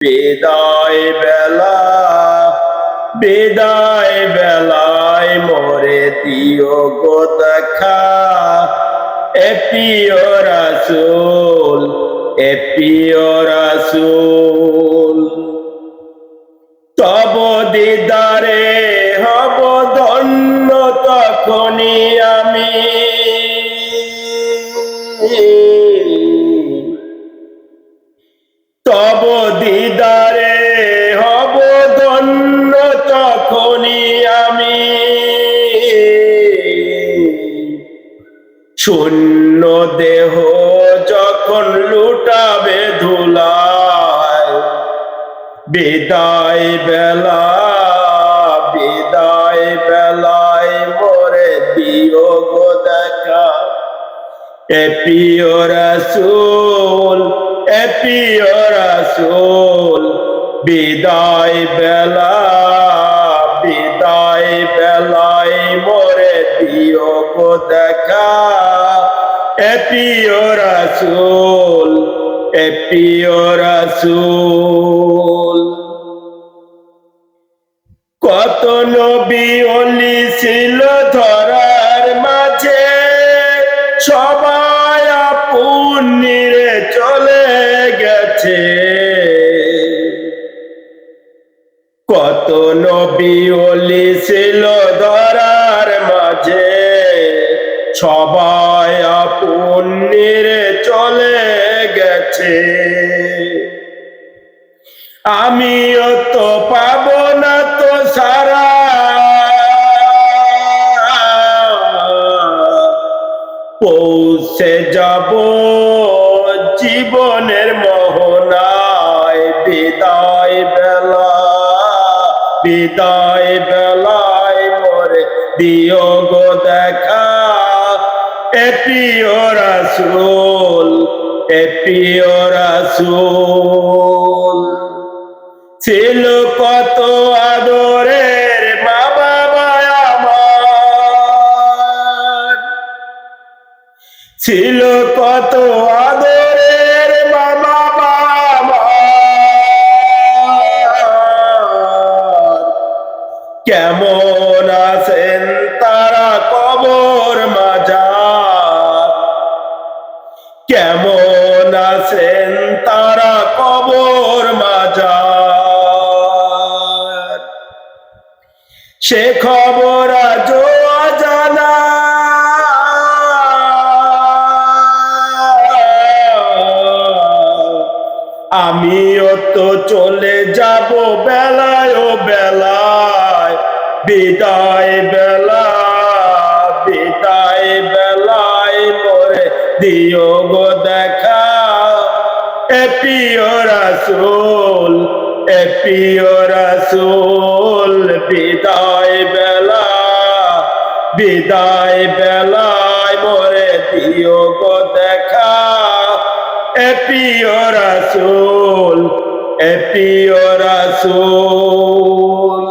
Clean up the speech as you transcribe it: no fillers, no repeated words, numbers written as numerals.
বিদায় বেলা বিদায় বেলায় মোরে দিও গো দেখা, এ প্রিয় রাসূল, এ প্রিয় রাসূল। তব দিদারে হব ধন্য তখনই আমি, তব দিদারে হব ধন্য তখনই আমি। শূন্য দেহ যখন লুটাবে ধুলায়, বিদায় বেলা বিদায় বেলায় মোরে দিও গো দেখা, এ প্রিয় রাসূল, এ প্রিয় রাসূল। বিদায় বেলা বিদায় বেলায় মোরে দিও গো দেখা, এ প্রিয় রাসূল, এ প্রিয় রাসূল। কত নবী ওলি ছিল ধরার মাঝে, সবাই আপন নিরে চলে গেছে। কত নবী ওলি ছিল ধরার মাঝে, সবাই আপন নিরে চলে গেছে। আমিও তো পাবো না তো সারা, পৌঁছে যাব জীবনের মোহনায়। বিদায় বেলা বিদায় বেলায় মোরে দিও গো দেখা, এ প্রিয় রাসূল, এ প্রিয় রাসূল। ছিল কত আদরের মা বাবা আমার, ছিল কত আদরের মা বাবা আমার। কেমন আছেন তারা কবর মাঝার, কেমন আছেন তারা কবর মাঝার। সে খবর আজও অজানা, আমিও তো চলে যাব বেলায় ও বেলায়। বিদায় বেলা বিদায় বেলায় মোরে দিও গো দেখা, এ প্রিয় রাসূল, এ প্রিয় রাসূল। বিদায় বেলা বিদায় বেলায় মোরে দিও গো দেখা, এ প্রিয় রাসূল, এ প্রিয় রাসূল।